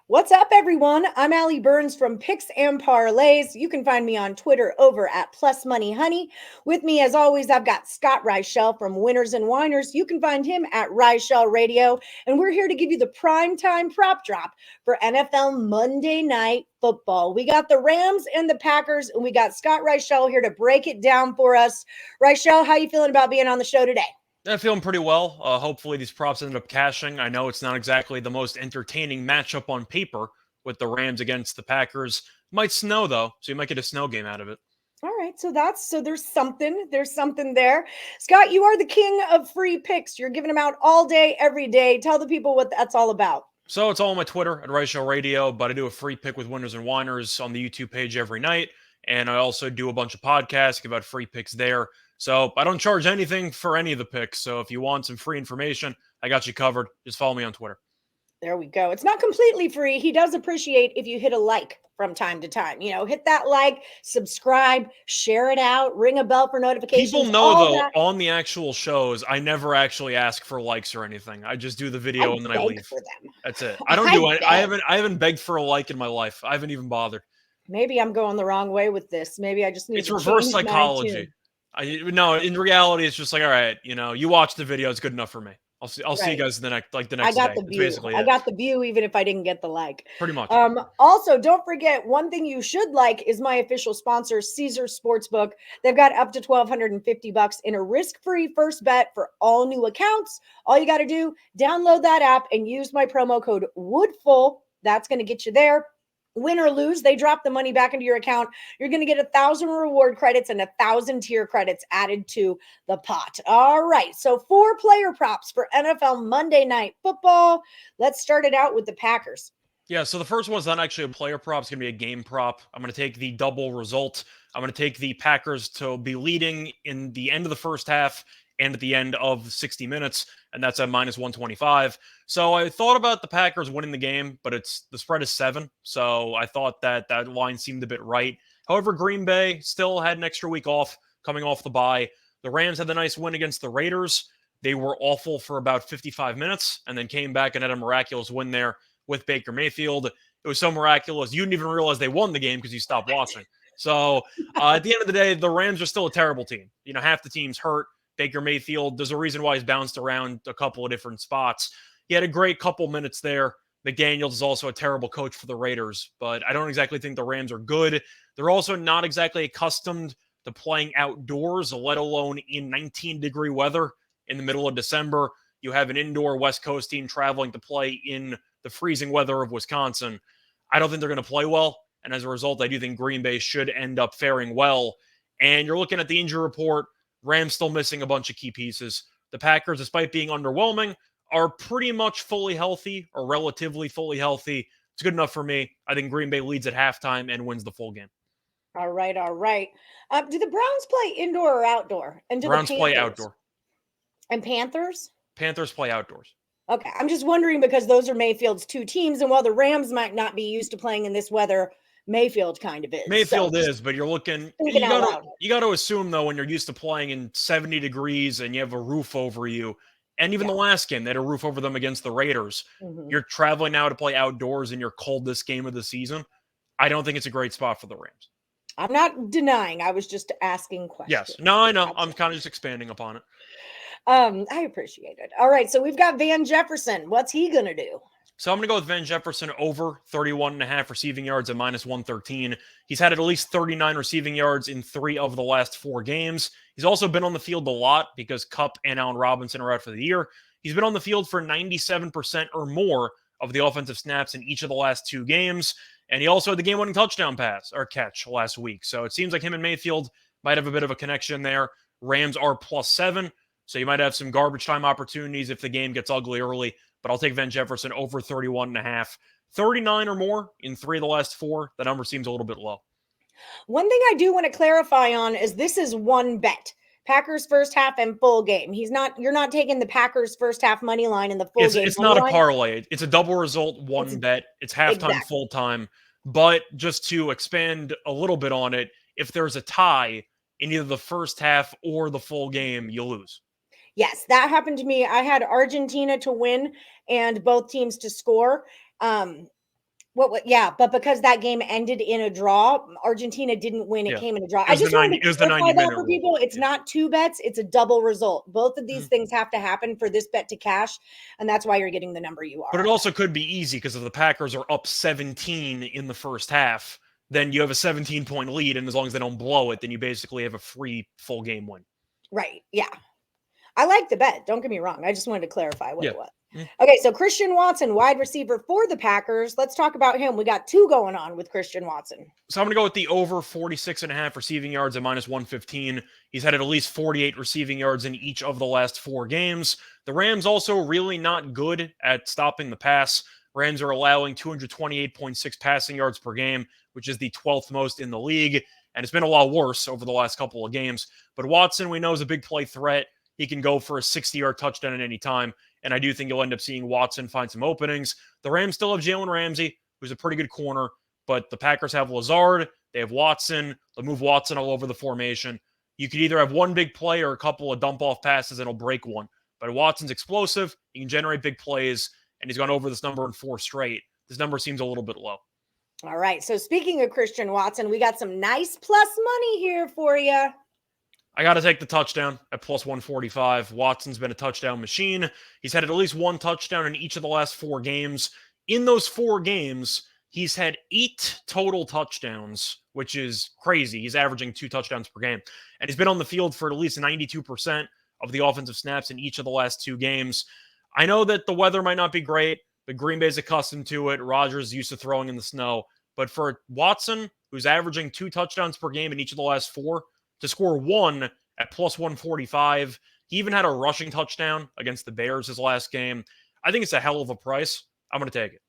What's up, everyone? I'm Allie Burns from Picks and Parlays. You can find me on Twitter over at Plus Money Honey. With me, as always, I've got Scott Reichel from Winners and Winers. You can find him at Reichel Radio, and we're here to give you the primetime prop drop for NFL Monday Night Football. We got the Rams and the Packers, and we got Scott Reichel here to break it down for us. Reichel, how you feeling about being on the show today? I'm feeling pretty well. Hopefully these props end up cashing. I know it's not exactly the most entertaining matchup on paper with the Rams against the Packers. Might snow though, so you might get a snow game out of it. All right, so there's something there. Scott, you are the king of free picks. You're giving them out all day, every day. Tell the people what that's all about. So it's all on my Twitter at Reichel Radio, but I do a free pick with Winners and Winers on the YouTube page every night. And I also do a bunch of podcasts, give out free picks there. So I don't charge anything for any of the picks. So if you want some free information, I got you covered. Just follow me on Twitter. There we go. It's not completely free. He does appreciate if you hit a like from time to time. Hit that like, subscribe, share it out, ring a bell for notifications. People know, though, on the actual shows, I never actually ask for likes or anything. I just do the video and then I leave. For them. That's it. I don't do it. I haven't begged for a like in my life. I haven't even bothered. Maybe I'm going the wrong way with this. Maybe I just need it's to reverse psychology. No, in reality, it's just like, all right, you watch the video, it's good enough for me. I'll see you guys the next day. I got the view. I got the view, even if I didn't get the like. Pretty much. Also, don't forget, one thing you should like is my official sponsor, Caesar Sportsbook. They've got up to $1,250 in a risk-free first bet for all new accounts. All you got to do, download that app and use my promo code WOODFUL. That's going to get you there. Win or lose, they drop the money back into your account. You're going to get 1,000 reward credits and 1,000 tier credits added to the pot. All right, so 4 player props for NFL Monday Night Football. Let's start it out with the Packers. Yeah, so the first one's not actually a player prop. It's going to be a game prop. I'm going to take the double result. I'm going to take the Packers to be leading in the end of the first half and at the end of 60 minutes, and that's at minus 125. So I thought about the Packers winning the game, but the spread is 7, so I thought that line seemed a bit right. However, Green Bay still had an extra week off, coming off the bye. The Rams had the nice win against the Raiders. They were awful for about 55 minutes, and then came back and had a miraculous win there with Baker Mayfield. It was so miraculous, you didn't even realize they won the game because you stopped watching. So at the end of the day, the Rams are still a terrible team. Half the team's hurt. Baker Mayfield, there's a reason why he's bounced around a couple of different spots. He had a great couple minutes there. McDaniels is also a terrible coach for the Raiders, but I don't exactly think the Rams are good. They're also not exactly accustomed to playing outdoors, let alone in 19-degree weather in the middle of December. You have an indoor West Coast team traveling to play in the freezing weather of Wisconsin. I don't think they're going to play well, and as a result, I do think Green Bay should end up faring well. And you're looking at the injury report, Rams still missing a bunch of key pieces. The Packers, despite being underwhelming, are pretty much fully healthy or relatively fully healthy. It's good enough for me. I think Green Bay leads at halftime and wins the full game. All right. Do the Browns play indoor or outdoor? And do Browns the play outdoor. And Panthers? Panthers play outdoors. Okay. I'm just wondering because those are Mayfield's 2 teams, and while the Rams might not be used to playing in this weather, Mayfield kind of is. Mayfield is, but you're looking. You got to assume though, when you're used to playing in 70 degrees and you have a roof over you, and even the last game they had a roof over them against the Raiders. Mm-hmm. You're traveling now to play outdoors in your coldest game of the season. I don't think it's a great spot for the Rams. I'm not denying. I was just asking questions. Yes. No, I know. I'm kind of just expanding upon it. I appreciate it. All right, so we've got Van Jefferson. What's he gonna do? So I'm going to go with Van Jefferson over 31.5 receiving yards at minus 113. He's had at least 39 receiving yards in 3 of the last 4 games. He's also been on the field a lot because Kupp and Allen Robinson are out for the year. He's been on the field for 97% or more of the offensive snaps in each of the last 2 games. And he also had the game-winning touchdown catch last week. So it seems like him and Mayfield might have a bit of a connection there. Rams are +7, so you might have some garbage time opportunities if the game gets ugly early. But I'll take Van Jefferson over 31.5. 39 or more in 3 of the last 4. The number seems a little bit low. One thing I do want to clarify on is this is one bet. Packers first half and full game. You're not taking the Packers first half money line in the full game. It's not a parlay. It's a double result, bet. It's halftime, full time. But just to expand a little bit on it, if there's a tie in either the first half or the full game, you lose. Yes, that happened to me. I had Argentina to win and both teams to score. Yeah, but because that game ended in a draw, Argentina didn't win. It Yeah. came in a draw. It I was the just wanted 90 to it was the clarify that 90-minute for rule. people. It's Yeah. not two bets, it's a double result. Both of these Mhm. things have to happen for this bet to cash, and that's why you're getting the number you But are it on also could be easy because if the Packers are up 17 in the first half, then you have a 17-point lead, and as long as they don't blow it, then you basically have a free full game win. that. Right. Yeah. I like the bet. Don't get me wrong. I just wanted to clarify what Yeah. it was. Mhm. Okay, so Christian Watson, wide receiver for the Packers. Let's talk about him. We got two going on with Christian Watson. So I'm going to go with the over 46.5 receiving yards at minus 115. He's had at least 48 receiving yards in each of the last 4 games. The Rams also really not good at stopping the pass. Rams are allowing 228.6 passing yards per game, which is the 12th most in the league. And it's been a lot worse over the last couple of games. But Watson, we know, is a big play threat. He can go for a 60-yard touchdown at any time. And I do think you'll end up seeing Watson find some openings. The Rams still have Jalen Ramsey, who's a pretty good corner. But the Packers have Lazard, they have Watson. They'll move Watson all over the formation. You could either have one big play or a couple of dump off passes and he'll break one. But Watson's explosive. He can generate big plays, and he's gone over this number in 4 straight. This number seems a little bit low. All right. So speaking of Christian Watson, we got some nice plus money here for you. I got to take the touchdown at plus 145. Watson's been a touchdown machine. He's had at least one touchdown in each of the last 4 games. In those 4 games, he's had 8 total touchdowns, which is crazy. He's averaging 2 touchdowns per game. And he's been on the field for at least 92% of the offensive snaps in each of the last 2 games. I know that the weather might not be great, but Green Bay's accustomed to it. Rodgers used to throwing in the snow. But for Watson, who's averaging 2 touchdowns per game in each of the last 4, to score 1 at plus 145. He even had a rushing touchdown against the Bears his last game. I think it's a hell of a price. I'm going to take it.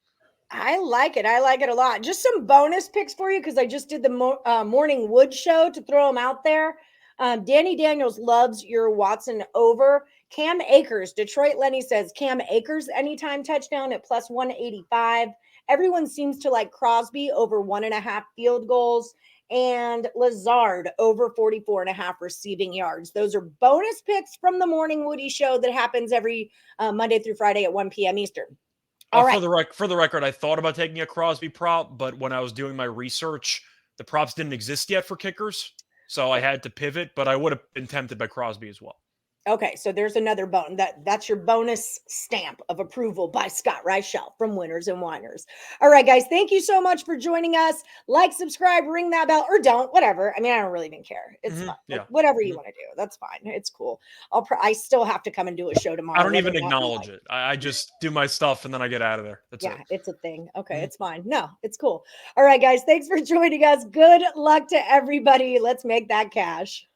I like it. I like it a lot. Just some bonus picks for you because I just did the Morning Wood show to throw them out there. Danny Daniels loves your Watson over. Cam Akers, Detroit Lenny says Cam Akers anytime touchdown at plus 185. Everyone seems to like Crosby over 1.5 field goals and Lazard over 44.5 receiving yards. Those are bonus picks from the Morning Woody show that happens every Monday through Friday at 1 p.m. Eastern. All right. For the record, I thought about taking a Crosby prop, but when I was doing my research, the props didn't exist yet for kickers, so I had to pivot, but I would have been tempted by Crosby as well. Okay, so there's another bone. That's your bonus stamp of approval by Scott Reichel from Winners and Winers. All right, guys, thank you so much for joining us. Like, subscribe, ring that bell, or don't, whatever. I mean, I don't really even care. It's fine. Yeah. Like, whatever you want to do, that's fine. It's cool. I still have to come and do a show tomorrow. I don't even acknowledge it. I just do my stuff and then I get out of there. That's it. It's a thing. Okay, it's fine. No, it's cool. All right, guys, thanks for joining us. Good luck to everybody. Let's make that cash.